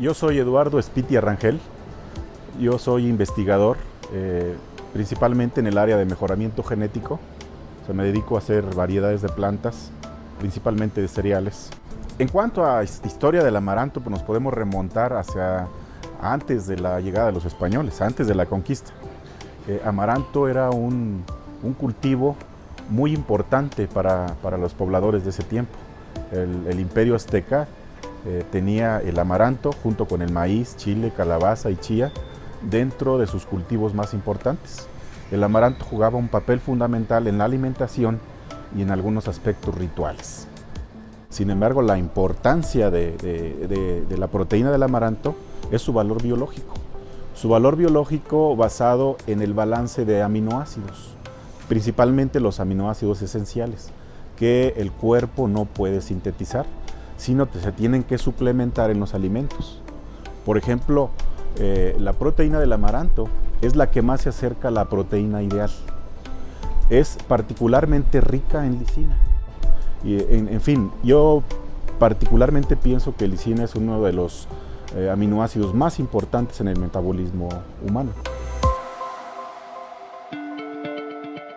Yo soy Eduardo Espiti Arrangel, yo soy investigador, principalmente en el área de mejoramiento genético. O sea, me dedico a hacer variedades de plantas, principalmente de cereales. En cuanto a historia del amaranto, pues nos podemos remontar hacia antes de la llegada de los españoles, antes de la conquista. Amaranto era un cultivo muy importante para los pobladores de ese tiempo. El imperio azteca tenía el amaranto junto con el maíz, chile, calabaza y chía dentro de sus cultivos más importantes. El amaranto jugaba un papel fundamental en la alimentación y en algunos aspectos rituales. Sin embargo, la importancia de la proteína del amaranto es su valor biológico. Su valor biológico basado en el balance de aminoácidos, principalmente los aminoácidos esenciales, que el cuerpo no puede sintetizar, sino que se tienen que suplementar en los alimentos. Por ejemplo, la proteína del amaranto es la que más se acerca a la proteína ideal. Es particularmente rica en lisina. Y en fin, yo particularmente pienso que lisina es uno de los aminoácidos más importantes en el metabolismo humano.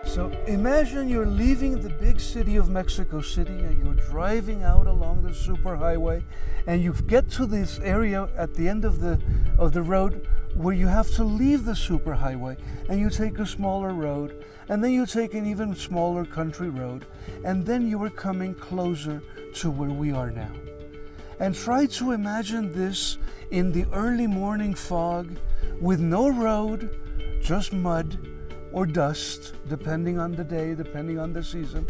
So imagine you're leaving the big city of Mexico City and you're driving out along the superhighway and you get to this area at the end of the road where you have to leave the superhighway and you take a smaller road and then you take an even smaller country road and then you are coming closer to where we are now. And try to imagine this in the early morning fog with no road, just mud or dust, depending on the day, depending on the season,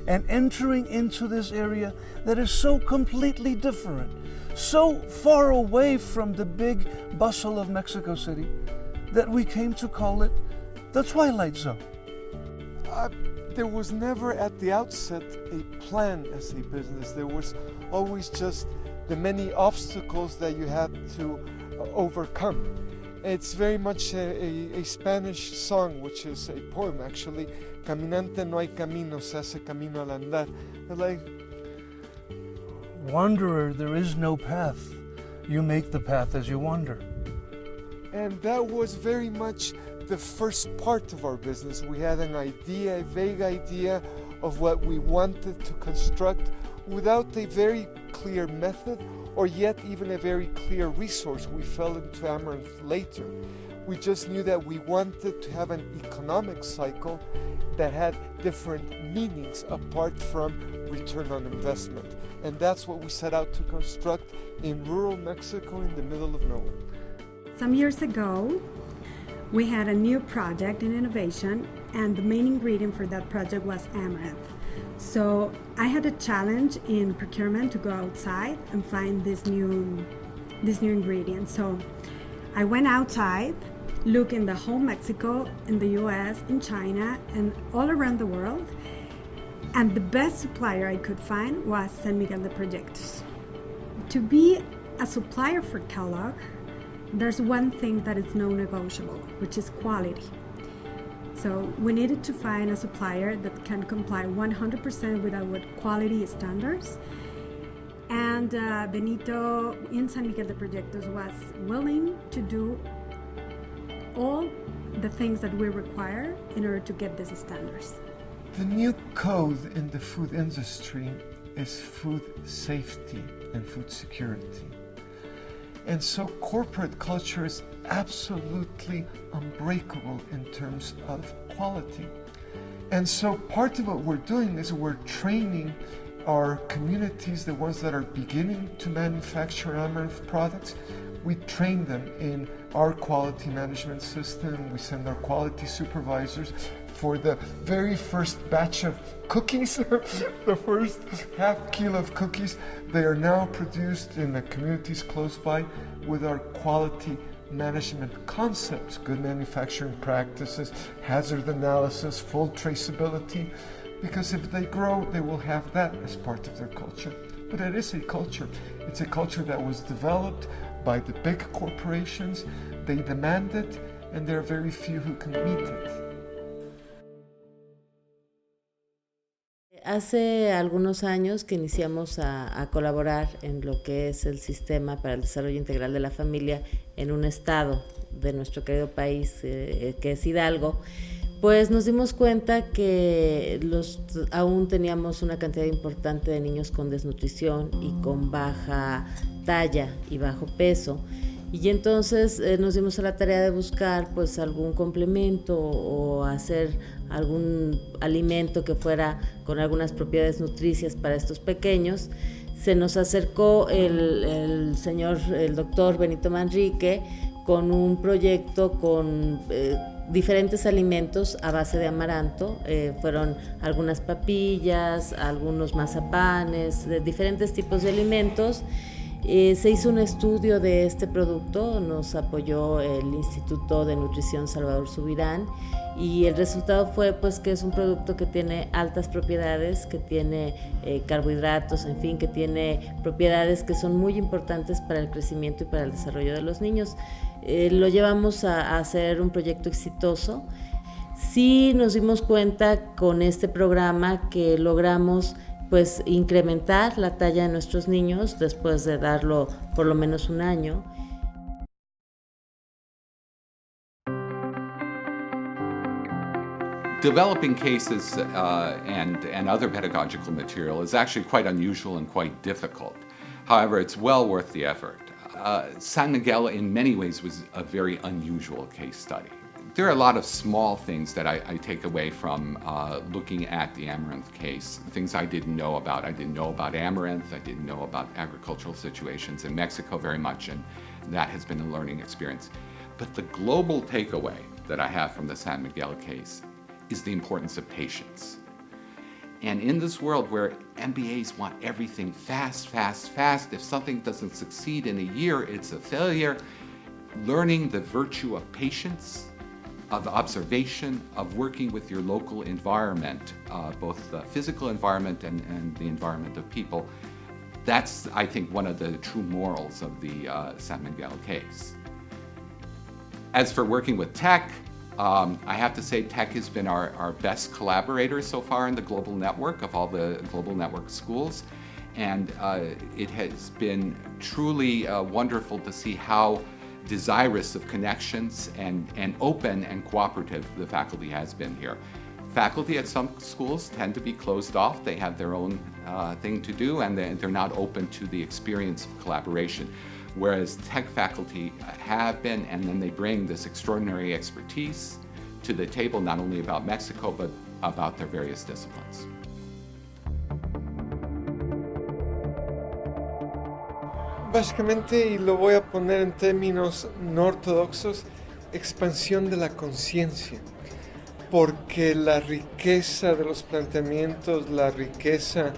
and entering into this area that is so completely different, so far away from the big bustle of Mexico City, that we came to call it the Twilight Zone. There was never at the outset a plan as a business. There was always just the many obstacles that you had to overcome. It's very much a Spanish song, which is a poem actually. Caminante no hay camino, se hace camino al andar. Like, Wanderer, there is no path. You make the path as you wander. and that was very much the first part of our business. We had an idea, a vague idea of what we wanted to construct without a very clear method or yet even a very clear resource. We fell into Amaranth later. We just knew that we wanted to have an economic cycle that had different meanings apart from return on investment. And that's what we set out to construct in rural Mexico in the middle of nowhere. Some years ago, we had a new project in innovation, and the main ingredient for that project was amaranth. So I had a challenge in procurement to go outside and find this new ingredient. So I went outside, looked in the whole Mexico, in the US, in China, and all around the world. And the best supplier I could find was San Miguel de Proyectos. To be a supplier for Kellogg, there's one thing that is non-negotiable, which is quality. So we needed to find a supplier that can comply 100% with our quality standards. And Benito in San Miguel de Proyectos was willing to do all the things that we require in order to get these standards. The new code in the food industry is food safety and food security. And so corporate culture is absolutely unbreakable in terms of quality. And so part of what we're doing is we're training our communities, the ones that are beginning to manufacture amaranth products. We train them in our quality management system. We send our quality supervisors for the very first batch of cookies, the first half kilo of cookies. They are now produced in the communities close by with our quality management concepts, good manufacturing practices, hazard analysis, full traceability, because if they grow, they will have that as part of their culture. But it is a culture. It's a culture that was developed by the big corporations. They demand it, and there are very few who can meet it. Hace algunos años que iniciamos a colaborar en lo que es el Sistema para el Desarrollo Integral de la Familia en un estado de nuestro querido país, que es Hidalgo, pues nos dimos cuenta que aún teníamos una cantidad importante de niños con desnutrición y con baja talla y bajo peso. Y entonces nos dimos a la tarea de buscar pues algún complemento o hacer algún alimento que fuera con algunas propiedades nutricias para estos pequeños. Se nos acercó el doctor Benito Manrique con un proyecto con diferentes alimentos a base de amaranto. Fueron algunas papillas, algunos mazapanes, de diferentes tipos de alimentos. Se hizo un estudio de este producto, nos apoyó el Instituto de Nutrición Salvador Subirán, y el resultado fue pues que es un producto que tiene altas propiedades, que tiene carbohidratos, en fin, que tiene propiedades que son muy importantes para el crecimiento y para el desarrollo de los niños. Lo llevamos a hacer un proyecto exitoso. Sí nos dimos cuenta con este programa que logramos pues incrementar la talla de nuestros niños después de darlo por lo menos un año. Developing cases and other pedagogical material is actually quite unusual and quite difficult. However, it's well worth the effort. San Miguel in many ways was a very unusual case study. There are a lot of small things that I take away from looking at the Amaranth case, things I didn't know about. I didn't know about Amaranth, I didn't know about agricultural situations in Mexico very much, and that has been a learning experience. But the global takeaway that I have from the San Miguel case is the importance of patience. And in this world where MBAs want everything fast, if something doesn't succeed in a year, it's a failure. Learning the virtue of patience, of observation, of working with your local environment, both the physical environment and the environment of people, that's, I think, one of the true morals of the San Miguel case. As for working with tech, I have to say tech has been our best collaborator so far in the global network of all the global network schools. And it has been truly wonderful to see how desirous of connections and open and cooperative the faculty has been here. Faculty at some schools tend to be closed off. They have their own thing to do, and they're not open to the experience of collaboration. Whereas tech faculty have been, and then they bring this extraordinary expertise to the table, not only about Mexico, but about their various disciplines. Básicamente, y lo voy a poner en términos no ortodoxos, expansión de la conciencia, porque la riqueza de los planteamientos, la riqueza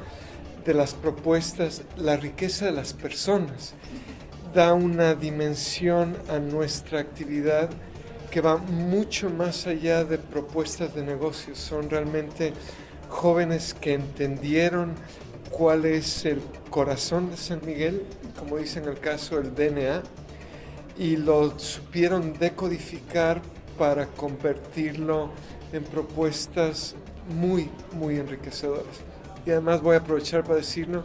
de las propuestas, la riqueza de las personas, da una dimensión a nuestra actividad que va mucho más allá de propuestas de negocios. Son realmente jóvenes que entendieron cuál es el corazón de San Miguel, como dice en el caso del DNA, y lo supieron decodificar para convertirlo en propuestas muy, muy enriquecedoras. Y además voy a aprovechar para decirlo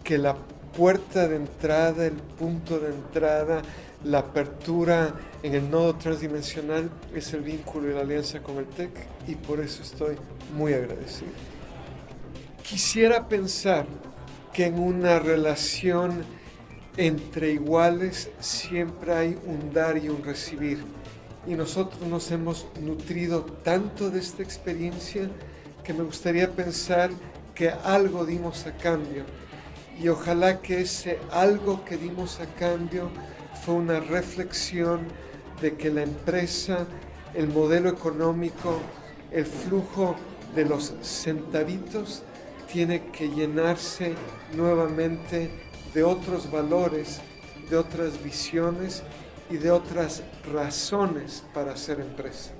que la puerta de entrada, el punto de entrada, la apertura en el nodo transdimensional es el vínculo y la alianza con el TEC, y por eso estoy muy agradecido. Quisiera pensar que en una relación entre iguales siempre hay un dar y un recibir, y nosotros nos hemos nutrido tanto de esta experiencia que me gustaría pensar que algo dimos a cambio, y ojalá que ese algo que dimos a cambio fue una reflexión de que la empresa, el modelo económico, el flujo de los centavitos tiene que llenarse nuevamente de otros valores, de otras visiones y de otras razones para hacer empresa.